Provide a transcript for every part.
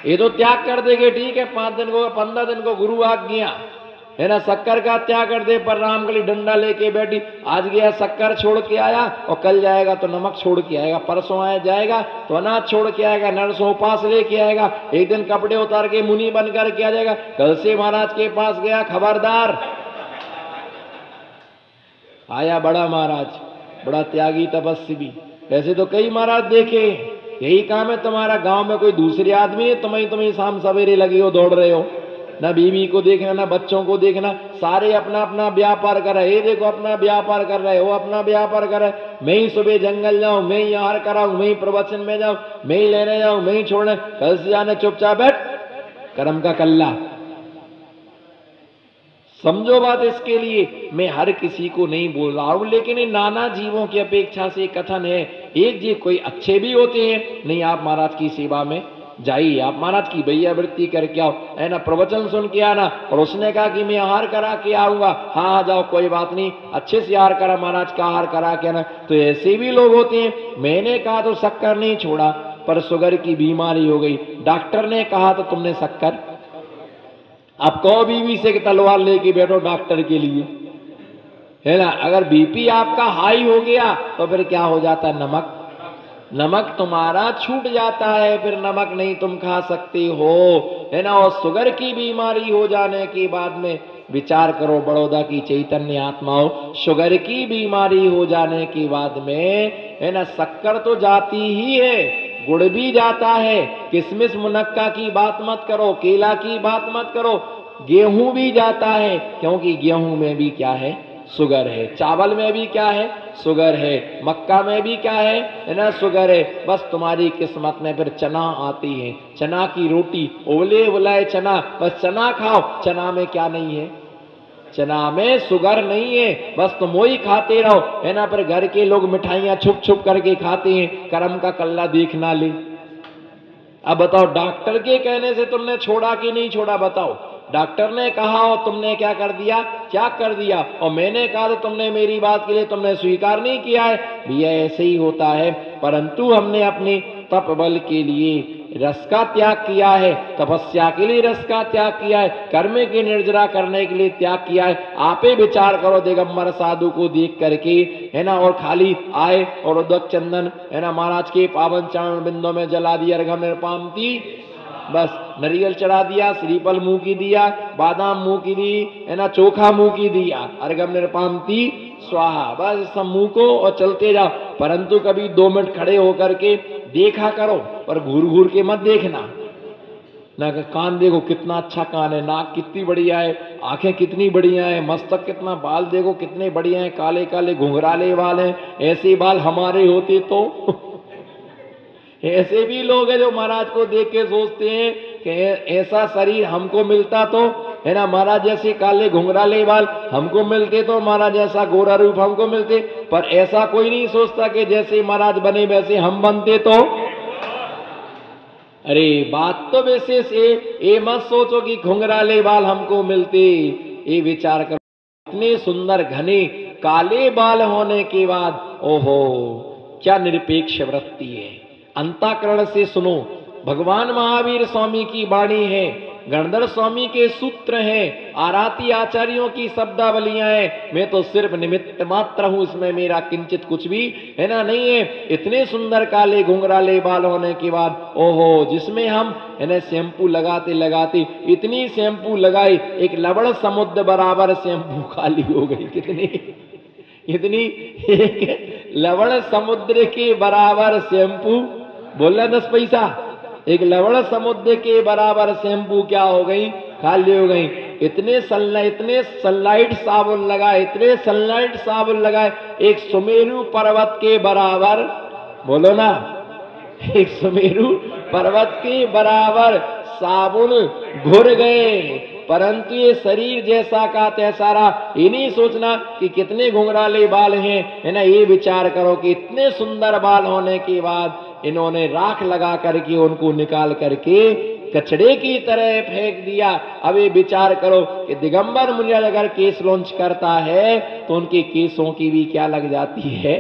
ये तो त्याग कर देंगे, ठीक है, 5 दिन को 15 दिन को गुरु आज्ञा है ना, शक्कर का त्याग कर दे। पर रामकली डंडा लेके बैठी, आज गया शक्कर छोड़ के आया और कल जाएगा तो नमक छोड़ के आएगा, परसों आया जाएगा तो अनाज छोड़ के आएगा, नरसों पास लेके आएगा, एक दिन कपड़े उतार के मुनि बन करके आ जाएगा। कल से महाराज के पास गया, खबरदार। आया बड़ा महाराज, बड़ा त्यागी तपस्वी। वैसे तो कई महाराज देखे, यही काम है तुम्हारा। गांव में कोई दूसरे आदमी है, तुम्हें शाम सवेरे लगे हो, दौड़ रहे हो, ना बीवी को देखना, ना बच्चों को देखना, सारे अपना अपना व्यापार कर रहे। ये देखो अपना व्यापार कर रहे हो, अपना व्यापार कर रहे। मैं ही सुबह जंगल जाऊं, मैं ही आहार कराऊं, मैं ही प्रवचन में जाऊं, मैं ही लेने जाऊं, मैं ही छोड़ने। कल से जाने चुपचाप बैठ, कर्म का कल्ला। समझो बात। इसके लिए मैं हर किसी को नहीं बोल रहा हूं, लेकिन इन नाना जीवों की अपेक्षा से कथन है। एक जी कोई अच्छे भी होते हैं, नहीं आप महाराज की सेवा में जाइए, आप महाराज की भैया वृत्ति करके आओ, है ना, प्रवचन सुन के आना। और उसने कहा कि मैं आहार करा के आऊंगा, हाँ जाओ कोई बात नहीं, अच्छे से आहार करा, महाराज का आहार करा के आना। तो ऐसे भी लोग होते हैं। मैंने कहा तो शक्कर नहीं छोड़ा, पर शुगर की बीमारी हो गई, डॉक्टर ने कहा तो तुमने शक्कर। अब कहो बीवी से कि तलवार लेके बैठो डॉक्टर के लिए, है ना। अगर बीपी आपका हाई हो गया तो फिर क्या हो जाता है, नमक तुम्हारा छूट जाता है, फिर नमक नहीं तुम खा सकते हो, है ना। और शुगर की बीमारी हो जाने के बाद में विचार करो, बड़ौदा की चैतन्य आत्माओं, शुगर की बीमारी हो जाने के बाद में, है ना, शक्कर तो जाती ही है, गुड़ भी जाता है, किशमिश मुनक्का की बात मत करो, केला की बात मत करो, गेहूं भी जाता है, क्योंकि गेहूं में भी क्या है, शुगर है। चावल में भी क्या है, शुगर है। मक्का में भी क्या है ना, शुगर है। बस तुम्हारी किस्मत में फिर चना आती है, चना की रोटी, ओले बुलाए चना, बस चना खाओ। चना में क्या नहीं है, चना में शुगर नहीं है, बस तुम वही खाते रहो, है ना। पर घर के लोग मिठाइयां छुप छुप करके खाते हैं, कर्म का कल्ला देखना ले। अब बताओ, डॉक्टर के कहने से तुमने छोड़ा कि नहीं छोड़ा, बताओ। डॉक्टर ने कहा और तुमने क्या कर दिया, क्या कर दिया। और मैंने कहा तो तुमने मेरी बात के लिए तुमने स्वीकार नहीं किया है। भैया ऐसे ही होता है, परंतु हमने अपने तप बल के लिए रस का त्याग किया है, तपस्या के लिए रस का त्याग किया है, कर्म की निर्जरा करने के लिए त्याग किया है। आप ही विचार करो दिगंबर साधु को देख करके, है ना, और खाली आए और उदक चंदन, है ना, महाराज के पावन चरण बिंदों में जला दिया, अर्घ्य निर्पामति, बस नरियल चढ़ा दिया, श्रीफल मुंह की दिया, बादाम मुंह की दी, है ना, चोखा मुंह की दिया, अर्घ्य निर्पामति स्वाहा, बस सब मुंह को और चलते जाओ। परंतु कभी 2 मिनट खड़े होकर के देखा करो, पर घूर घूर के मत देखना ना। कान देखो कितना अच्छा कान है, नाक कितनी बढ़िया है, आंखें कितनी बढ़िया है, मस्तक कितना, बाल देखो कितने बढ़िया है, काले काले घुंघराले बाल हैं। ऐसे बाल हमारे होते तो ऐसे भी लोग हैं जो महाराज को देख के सोचते हैं कि ऐसा शरीर हमको मिलता तो, है ना, महाराज जैसे काले घुंघराले बाल हमको मिलते तो, महाराज जैसा गोरा रूप हमको मिलते। पर ऐसा कोई नहीं सोचता कि जैसे महाराज बने वैसे हम बनते तो। अरे बात तो विशेष है, ये मत सोचो कि घुंघराले बाल हमको मिलते, ये विचार करो। इतने सुंदर घने काले बाल होने के बाद, ओहो क्या निरपेक्ष वृत्ति है। अंतःकरण से सुनो, भगवान महावीर स्वामी की वाणी है, गणधर स्वामी के सूत्र हैं, आराती आचार्यों की शब्दावलियां हैं। मैं तो सिर्फ निमित्त मात्र हूं, इसमें मेरा किंचित कुछ भी, है ना, नहीं है। इतने सुंदर काले घुंघराले बाल होने के बाद, ओहो, जिसमें हम, है ना, शैम्पू लगाते लगाते इतनी शैम्पू लगाई, एक लवण समुद्र बराबर शैम्पू खाली हो गई। कितनी, इतनी, एक लवण समुद्र के बराबर शैम्पू, बोला 10 पैसा, एक लवण समुद्र के बराबर शैम्पू क्या हो गई, खाली हो गई। इतने सनलाइट साबुन लगाए, इतने सनलाइट साबुन लगाए, एक सुमेरु पर्वत के बराबर, बोलो ना, एक सुमेरु पर्वत के बराबर साबुन घुर गए। परंतु ये शरीर जैसा का तैसा रहा। ये नहीं सोचना कि कितने घुंघराले बाल हैं, है ना, ये विचार करो कि इतने सुंदर बाल होने के बाद इन्होंने राख लगा करके उनको निकाल करके कचड़े की तरह फेंक दिया। अब ये विचार करो कि दिगंबर मुनि अगर केस लॉन्च करता है तो उनके केसों की भी क्या लग जाती है,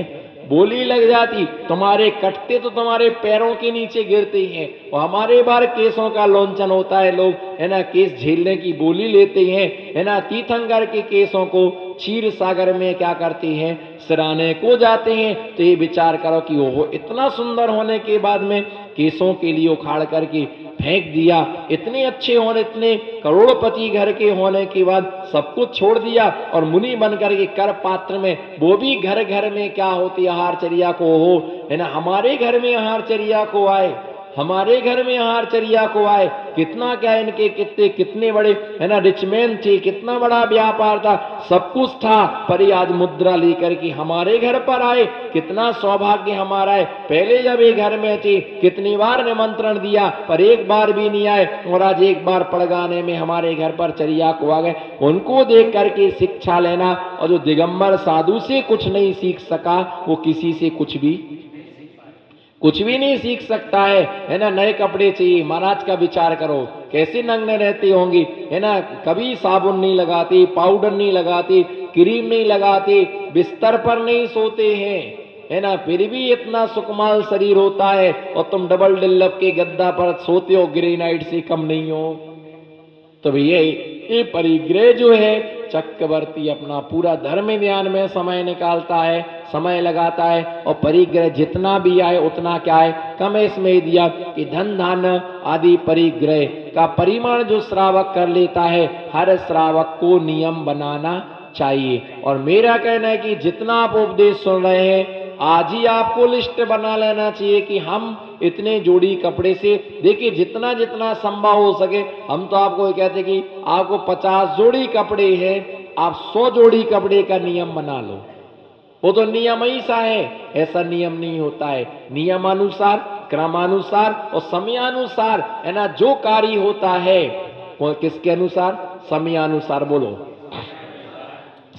बोली लग जाती, तुम्हारे कटते तो तुम्हारे पैरों के नीचे गिरते हैं। और हमारे बार केसों का लोंचन होता है, लोग है ना केस झेलने की बोली लेते हैं, है ना तीर्थंकर के केसों को क्षीर सागर में क्या करते हैं, सिराने को जाते हैं। तो ये विचार करो कि ओहो, इतना सुंदर होने के बाद में केसों के लिए उखाड़ करके फेंक दिया, इतने अच्छे होने, इतने करोड़पति घर के होने के बाद सब कुछ छोड़ दिया और मुनि बनकर के कर पात्र में, वो भी घर घर में क्या होती आहारचर्या को हो, है ना हमारे घर में आहारचर्या को आए, हमारे घर में आहारचर्या को आए। कितना क्या इनके कितने बड़े है ना रिचमैन थे, कितना बड़ा व्यापार था, सब कुछ था, पर ये आज मुद्रा लेकर के हमारे घर पर आए। कितना सौभाग्य हमारा है। पहले जब ये घर में थे कितनी बार निमंत्रण दिया, पर एक बार भी नहीं आए, और आज एक बार पड़गाने में हमारे घर पर चर्या को आ गए। उनको देख करके शिक्षा लेना, और जो दिगंबर साधु से कुछ नहीं सीख सका, वो किसी से कुछ भी नहीं सीख सकता है ना। नए कपड़े चाहिए, महाराज का विचार करो कैसे नंगे रहते होंगे, है ना कभी साबुन नहीं लगाते, पाउडर नहीं लगाते, क्रीम नहीं लगाते, बिस्तर पर नहीं सोते हैं, है ना, फिर भी इतना सुकुमार शरीर होता है, और तुम डबल डिल्लप के गद्दा पर सोते हो, ग्रेनाइट से कम नहीं हो। तो भैया ये परिग्रह जो है, चक्रवर्ती अपना पूरा धर्म ध्यान में समय निकालता है, समय लगाता है, और परिग्रह जितना भी आए उतना क्या है, कम इसमें दिया कि धन धान आदि परिग्रह का परिमाण जो श्रावक कर लेता है, हर श्रावक को नियम बनाना चाहिए। और मेरा कहना है कि जितना आप उपदेश सुन रहे हैं, आज ही आपको लिस्ट बना लेना चाहिए कि हम इतने जोड़ी कपड़े से, देखिए जितना जितना संभव हो सके, हम तो आपको कहते कि आपको 50 जोड़ी कपड़े हैं, आप 100 जोड़ी कपड़े का नियम बना लो। वो तो नियम ही सा है, ऐसा नियम नहीं होता है। नियमानुसार, क्रमानुसार और समयानुसार, है ना, जो कार्य होता है वो किसके अनुसार, समयानुसार, बोलो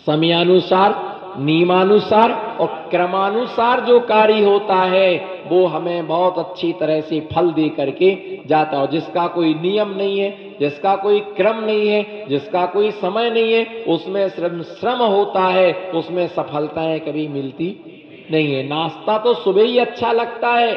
समयानुसार, नियमानुसार और क्रमानुसार जो कार्य होता है, वो हमें बहुत अच्छी तरह से फल दे करके जाता है। जिसका कोई नियम नहीं है, जिसका कोई क्रम नहीं है, जिसका कोई समय नहीं है, उसमें श्रम होता है, उसमें सफलताएं कभी मिलती नहीं है। नाश्ता तो सुबह ही अच्छा लगता है,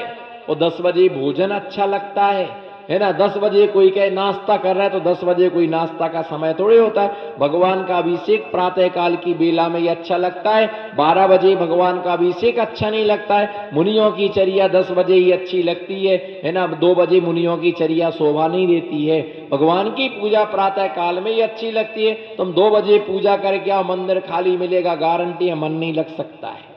और 10 बजे भोजन अच्छा लगता है ना। 10 बजे कोई कहे नाश्ता कर रहा है, तो 10 बजे कोई नाश्ता का समय थोड़े होता है। भगवान का अभिषेक प्रातः काल की बेला में ये अच्छा लगता है, 12 बजे भगवान का अभिषेक अच्छा नहीं लगता है। मुनियों की चर्या 10 बजे ही अच्छी लगती है ना। 2 बजे मुनियों की चर्या शोभा नहीं देती है। भगवान की पूजा प्रातः काल में ही अच्छी लगती है। तुम 2 बजे पूजा करके आओ, मंदिर खाली मिलेगा, गारंटी है मन नहीं लग सकता है।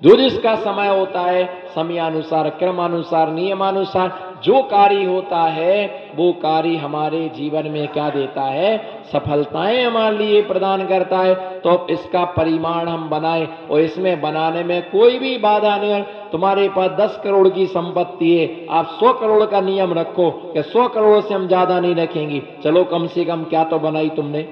जो जिसका समय होता है, समयानुसार, क्रमानुसार, नियमानुसार जो कार्य होता है, वो कार्य हमारे जीवन में क्या देता है, सफलताएं हमारे लिए प्रदान करता है। तो इसका परिमाण हम बनाए, और इसमें बनाने में कोई भी बाधा नहीं है। तुम्हारे पास 10 करोड़ की संपत्ति है, आप 100 करोड़ का नियम रखो कि 100 करोड़ से हम ज्यादा नहीं रखेंगे। चलो कम से कम क्या तो बनाई तुमने,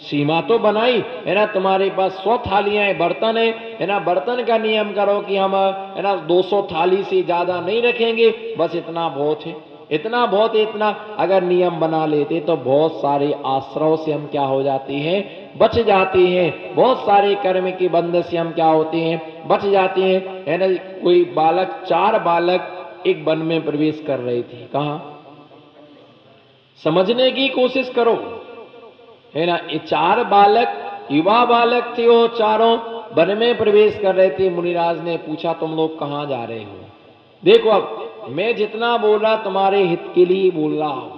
सीमा तो बनाई, है ना। तुम्हारे पास 100 थालियां हैं, बर्तन है ना, बर्तन का नियम करो कि हम, है ना, 200 थाली से ज्यादा नहीं रखेंगे, बस इतना बहुत है, इतना बहुत है। इतना अगर नियम बना लेते तो बहुत सारे आश्रयों से हम क्या हो जाते हैं, बच जाते हैं। बहुत सारे कर्म के बंधन से हम क्या होते हैं, बच जाते हैं, है ना। कोई बालक, 4 बालक एक वन में प्रवेश कर रहे थे। कहाँ, समझने की कोशिश करो, है ना। ये 4 बालक, युवा बालक थे, वो चारों वन में प्रवेश कर रहे थे। मुनिराज ने पूछा तुम लोग कहाँ जा रहे हो। देखो अब मैं जितना बोल रहा तुम्हारे हित के लिए बोल रहा हूं।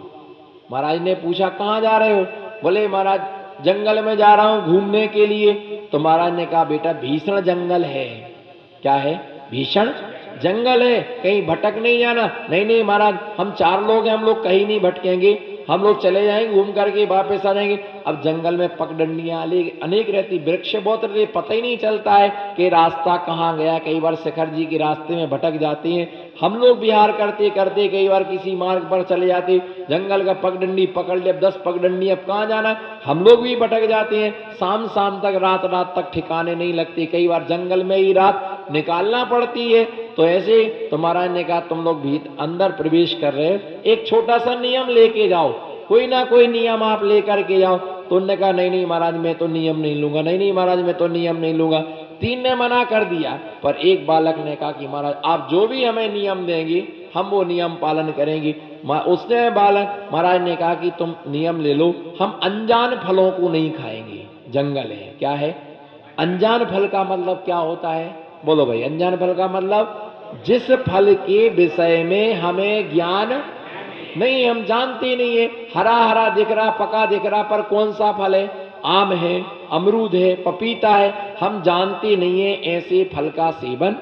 महाराज ने पूछा कहाँ जा रहे हो, बोले महाराज जंगल में जा रहा हूं घूमने के लिए। तो महाराज ने कहा बेटा भीषण जंगल है। क्या है, भीषण जंगल है, कहीं भटक नहीं जाना। नहीं नहीं महाराज, हम 4 लोग हैं, हम लोग कहीं नहीं भटकेंगे, हम लोग चले जाएंगे, घूम करके वापस आ जाएंगे। अब जंगल में पगडंडियां अनेक रहती, वृक्ष बहुत रहते, पता ही नहीं चलता है कि रास्ता कहाँ गया। कई बार शिखर जी के रास्ते में भटक जाते हैं हम लोग, विहार करते करते कई बार किसी मार्ग पर चले जाते, जंगल का पगडंडी पकड़ ले, 10 पगडंडी, अब कहाँ जाना है, हम लोग भी भटक जाते हैं। शाम शाम तक, रात तक ठिकाने नहीं लगते, कई बार जंगल में ही रात निकालना पड़ती है। तो ऐसे तो महाराज ने कहा तुम लोग भी अंदर प्रवेश कर रहे हो, एक छोटा सा नियम लेके जाओ, कोई ना कोई नियम आप लेकर के जाओ। तो उन्होंने कहा नहीं नहीं महाराज मैं तो नियम नहीं लूंगा, नहीं नहीं महाराज मैं तो नियम नहीं लूंगा। तीन ने मना कर दिया, पर एक बालक ने कहा कि महाराज आप जो भी हमें नियम देंगे हम वो नियम पालन करेंगे। उसने बालक महाराज ने कहा कि तुम नियम ले लो, हम अनजान फलों को नहीं खाएंगे। जंगल है, क्या है अनजान फल का मतलब क्या होता है? बोलो भाई, अनजान फल का मतलब जिस फल के विषय में हमें ज्ञान नहीं, हम जानते नहीं है। हरा हरा दिख रहा, पका दिख रहा, पर कौन सा फल है? आम है, अमरूद है, पपीता है, हम जानते नहीं है ऐसे फल का सेवन।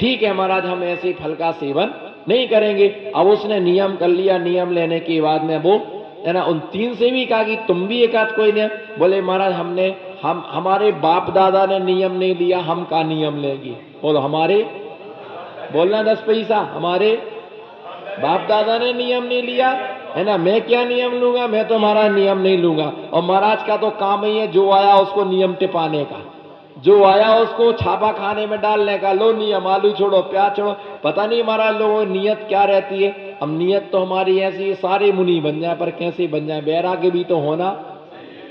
ठीक है महाराज, हम ऐसे फल का सेवन नहीं करेंगे। अब उसने नियम कर लिया, नियम लेने के बाद में वो है ना उन तीन से भी कहा कि तुम भी एक आध कोई ने बोले महाराज हमारे बाप दादा ने नियम नहीं लिया, हम का नियम लेंगे? बोलो हमारे, बोलना 10 पैसा, हमारे बाप दादा ने नियम नहीं लिया है ना, मैं क्या नियम लूंगा? मैं तो महाराज नियम नहीं लूंगा। और महाराज का तो काम ही है जो आया उसको नियम टिपाने का, जो आया उसको छापा खाने में डालने का। लो नियम, आलू छोड़ो, प्याज छोड़ो। पता नहीं महाराज लोगों की नियत क्या रहती है। अब नियत तो हमारी ऐसी है सारे मुनि बन जाए, पर कैसे बन जाए? बैराग्य भी तो होना।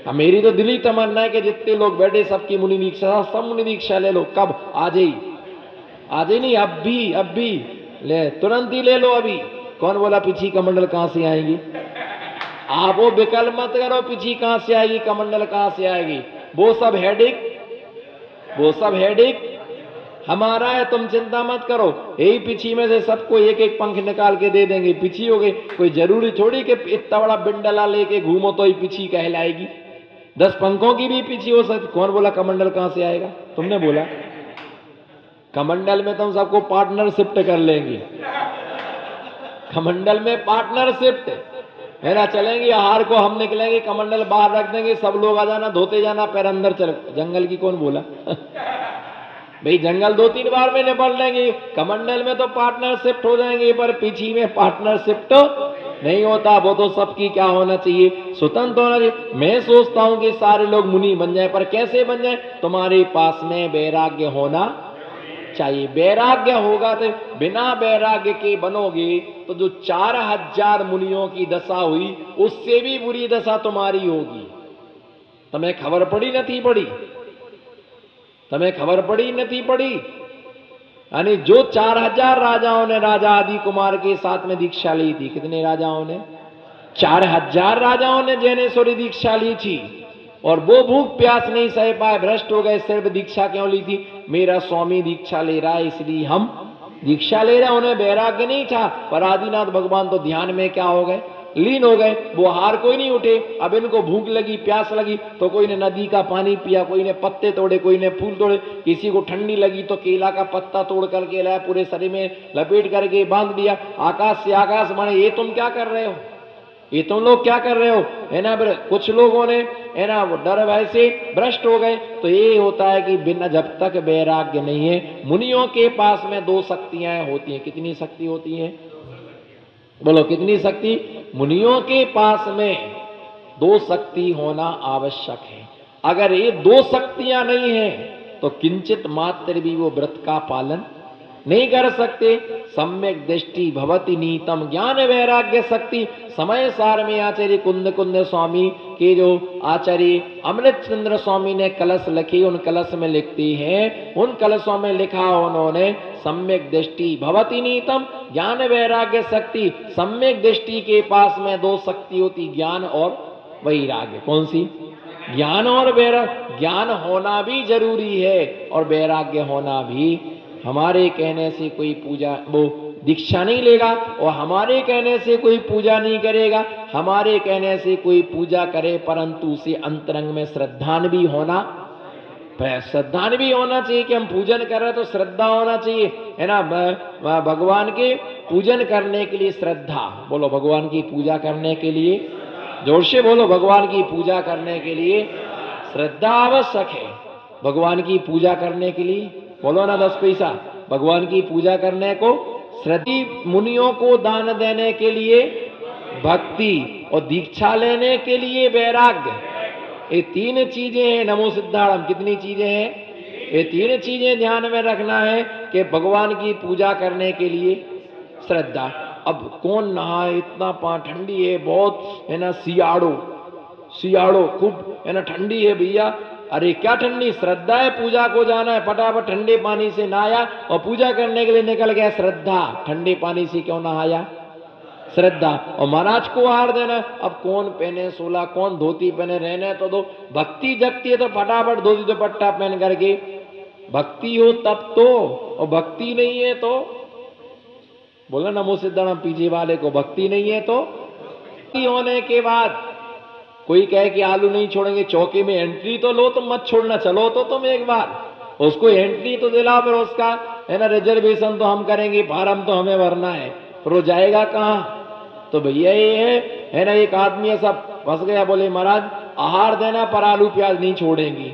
अब मेरी तो दिली तमन्ना है कि जितने लोग बैठे सबकी मुनि दीक्षा, सब मुनि दीक्षा ले लो। कब? आज ही, आज ही नहीं, अब भी ले, तुरंत ही ले लो अभी। कौन बोला पिछी कमंडल कहां से आएगी? आप वो विकल्प मत करो, पिछी कहां से आएगी, कमंडल कहां से आएगी? वो सब हेडिक हमारा है, तुम चिंता मत करो। यही पिछी में से सबको एक एक पंख निकाल के दे देंगे, पिछी हो गई। कोई जरूरी थोड़ी कि इतना बड़ा बिंडला लेके घूमो तो ही पिछी कहलाएगी। 10 पंखों की भी पिछी हो सकती। कौन बोला कमंडल कहां से आएगा? तुमने बोला। कमंडल में तुम सबको पार्टनरशिप कर लेंगे, कमंडल में पार्टनरशिप है ना, चलेंगे। हार को हम निकलेंगे, कमंडल बाहर रख देंगे, सब लोग आ जाना, धोते जाना, पैर अंदर चल। जंगल की कौन बोला? भाई जंगल 2-3 बार में निपट लेंगे, कमंडल में तो पार्टनरशिप हो जाएंगे, पर पीछी में पार्टनरशिप तो नहीं होता। वो तो सबकी क्या होना चाहिए? स्वतंत्र होना चाहिए। मैं सोचता हूं कि सारे लोग मुनि बन जाए, पर कैसे बन जाए? तुम्हारे पास में वैराग्य होना चाहिए। वैराग्य होगा तो, बिना वैराग्य के बनोगे तो जो 4000 मुनियों की दशा हुई उससे भी बुरी दशा तुम्हारी होगी। तुम्हें खबर पड़ी नहीं पड़ी? तुम्हें खबर पड़ी नहीं पड़ी? यानी जो 4000 राजाओं ने राजा आदि कुमार के साथ में दीक्षा ली थी, कितने राजाओं ने? 4000 राजाओं ने जैनेश्वरी दीक्षा ली थी, और वो भूख प्यास नहीं सह पाए, भ्रष्ट हो गए। सिर्फ दीक्षा क्यों ली थी? मेरा स्वामी दीक्षा ले रहा है इसलिए हम दीक्षा ले रहे हैं। उन्हें वैराग्य नहीं था, पर आदिनाथ भगवान तो ध्यान में क्या हो गए? लीन हो गए। वो हार कोई नहीं उठे। अब इनको भूख लगी, प्यास लगी तो कोई ने नदी का पानी पिया, कोई ने पत्ते तोड़े, कोई ने फूल तोड़े, किसी को ठंडी लगी तो केला का पत्ता तोड़ करके लाया, पूरे शरीर में लपेट करके बांध दिया। आकाश से आकाश माने ये तुम क्या कर रहे हो? ये तुम लोग क्या कर रहे हो? है ना, कुछ लोगों ने है ना वो डर भय से भ्रष्ट हो गए। तो ये होता है कि बिना, जब तक वैराग्य नहीं है। मुनियों के पास में 2 शक्तियां होती हैं। कितनी शक्ति होती है? बोलो कितनी शक्ति? मुनियों के पास में 2 शक्ति होना आवश्यक है। अगर ये 2 शक्तियां नहीं है तो किंचित मात्र भी वो व्रत का पालन नहीं कर सकते। सम्यक दृष्टि भवति नीतम ज्ञान वैराग्य शक्ति। समय सार में आचार्य कुंद स्वामी के जो आचार्य अमृत चंद्र स्वामी ने कलश लिखी, उन कलश में लिखती हैं, उन कलशों में लिखा उन्होंने सम्यक दृष्टि भवति नीतम ज्ञान वैराग्य शक्ति। सम्यक दृष्टि के पास में 2 शक्ति होती, ज्ञान और वैराग्य। कौन सी? ज्ञान और वैराग्य। ज्ञान होना भी जरूरी है और वैराग्य होना भी। हमारे कहने से कोई पूजा वो दीक्षा नहीं लेगा, और हमारे कहने से कोई पूजा नहीं करेगा। हमारे कहने से कोई पूजा करे, परंतु उसे अंतरंग में श्रद्धान भी होना चाहिए कि हम पूजन कर रहे हैं तो श्रद्धा होना चाहिए, है ना। भगवान के पूजन करने के लिए श्रद्धा। बोलो भगवान की पूजा करने के लिए, जोर से बोलो, भगवान की पूजा करने के लिए श्रद्धा आवश्यक है। भगवान की पूजा करने के लिए बोलो ना 10 पैसा। भगवान की पूजा करने को श्रद्धा, मुनियों को दान देने के लिए भक्ति, और दीक्षा लेने के लिए वैराग्य। ये 3 चीजें हैं। नमो सिद्धार्थम। कितनी चीजें हैं? ये 3 चीजें ध्यान में रखना है कि भगवान की पूजा करने के लिए श्रद्धा। अब कौन नहाए? इतना ठंडी है बहुत, है ना। सियाड़ो खूब, है ना, ठंडी है भैया, अरे क्या ठंडी श्रद्धा है, पूजा को जाना है, फटाफट ठंडे पानी से नहाया और पूजा करने के लिए निकल गया। श्रद्धा, ठंडे पानी से क्यों नहाया? श्रद्धा। और महाराज को आहार देना, अब कौन पहने सोला, कौन धोती पहने, रहने तो दो। भक्ति जगती है तो फटाफट धोती दुपट्टा पहन करके, भक्ति हो तब तो, और भक्ति नहीं है तो बोला नमो सिद्धाराम पीछे वाले को, भक्ति नहीं है तो। भक्ति होने के बाद कोई कहे कि आलू नहीं छोड़ेंगे, चौके में एंट्री तो लो, तुम मत छोड़ना, चलो तो तुम एक बार उसको एंट्री तो दिलाओ, फिर उसका है ना रिजर्वेशन तो हम करेंगे, फार्म तो हमें भरना है, फिर वो जाएगा कहाँ? तो भैया ये है ना, एक आदमी ऐसा फंस गया, बोले महाराज आहार देना पर आलू प्याज नहीं छोड़ेंगी।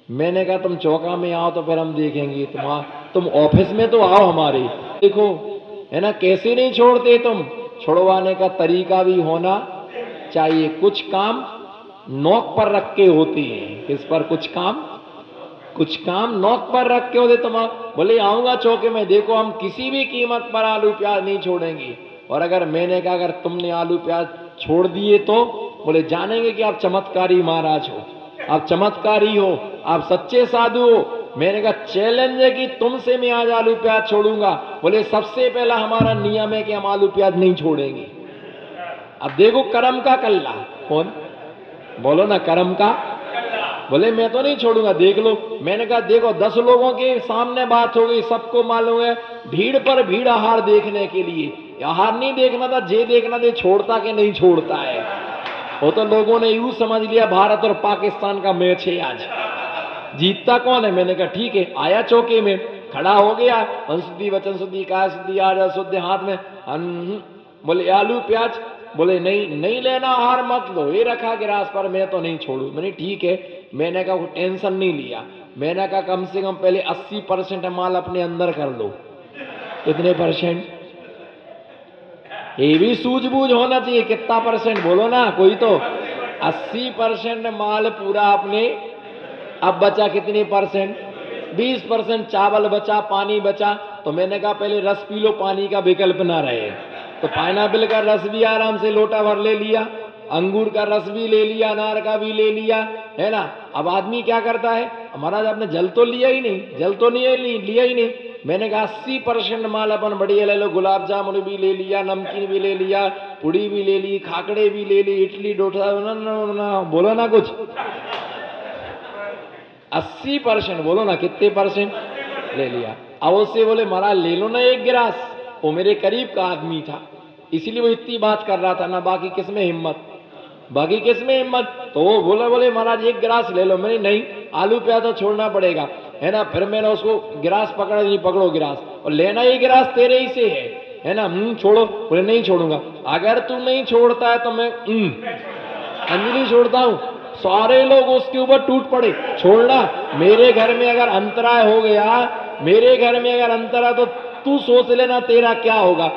मैंने कहा तुम चौका में आओ तो फिर हम देखेंगे, तुम ऑफिस में तो आओ हमारे, देखो है ना कैसे नहीं छोड़ते तुम। छुड़वाने का तरीका भी होना चाहिए। कुछ काम नोक पर रख के होते हैं। किस पर? कुछ काम नोक पर रख के होते। तुम बोले आऊंगा चौके में, देखो हम किसी भी कीमत पर आलू प्याज नहीं छोड़ेंगे। और अगर मैंने कहा अगर तुमने आलू प्याज छोड़ दिए तो बोले जानेंगे कि आप चमत्कारी महाराज हो, आप चमत्कारी हो, आप सच्चे साधु हो। मैंने कहा चैलेंज है कि तुमसे मैं आज आलू प्याज छोड़ूंगा। बोले सबसे पहला हमारा नियम है कि हम आलू प्याज नहीं छोड़ेंगे। अब देखो कर्म का कल्ला। कौन? बोलो ना, कर्म का। बोले मैं तो नहीं छोड़ूंगा, देख लो। मैंने कहा देखो 10 लोगों के सामने बात हो गई, सबको मालूम है, भीड़ पर भीड़ आहार देखने के लिए। आहार नहीं देखना था, जे देखना था छोड़ता कि नहीं छोड़ता है। वो तो लोगों ने यूं समझ लिया भारत और पाकिस्तान का मैच है, आज जीतता कौन है। मैंने कहा ठीक है। आया चौके में, खड़ा हो गया, वंशुद्धि वचन शुद्धि काया शुद्धि आर्य शुद्धि हाथ में। बोले आलू प्याज, बोले नहीं लेना आहार मत लो, ये रखा गिलास पर, मैं तो नहीं छोड़ू। मैंने ठीक है। मैंने कहा टेंशन नहीं लिया। मैंने कहा कम से कम पहले 80% माल अपने अंदर कर लो। कितने परसेंट? ये भी सूझबूझ होना चाहिए। कितना परसेंट बोलो ना कोई तो। 80% माल पूरा अपने। अब बचा कितने परसेंट? 20% चावल बचा, पानी बचा। तो मैंने कहा पहले रस पी लो, पानी का विकल्प ना रहे। तो पाइनएप्पल का रस भी आराम से लोटा भर ले लिया, अंगूर का रस भी ले लिया, अनार का भी ले लिया, है ना। अब आदमी क्या करता है, महाराज आपने जल तो लिया ही नहीं, जल तो नहीं लिया ही नहीं। मैंने कहा 80% माल अपन बढ़िया ले लो। गुलाब जामुन भी ले लिया, नमकीन भी ले लिया, पुड़ी भी ले ली, खाकड़े भी ले ली, इडली डोसा बोलो ना कुछ। 80% बोलो ना, कितने परसेंट ले लिया। अब उससे बोले महाराज ले लो ना एक गिलास। वो मेरे करीब का आदमी था, इसीलिए वो इतनी बात कर रहा था ना, बाकी किसमें हिम्मत, बाकी किसमें हिम्मत। तो वो बोले महाराज एक गिलास ले लो। मैंने नहीं, आलू प्याज तो छोड़ना पड़ेगा, है ना। फिर मैंने उसको गिलास पकड़ा, नहीं पकड़ो गिलास, और लेना ही गिलास तेरे ही से है ना। छोड़ो। बोले नहीं छोड़ूंगा। अगर तू नहीं छोड़ता है तो मैं अंजलि छोड़ता हूं। सारे लोग उसके ऊपर टूट पड़े, छोड़ना। मेरे घर में अगर अंतराय हो गया, मेरे घर में अगर अंतराय, तो तू सोच लेना तेरा क्या होगा।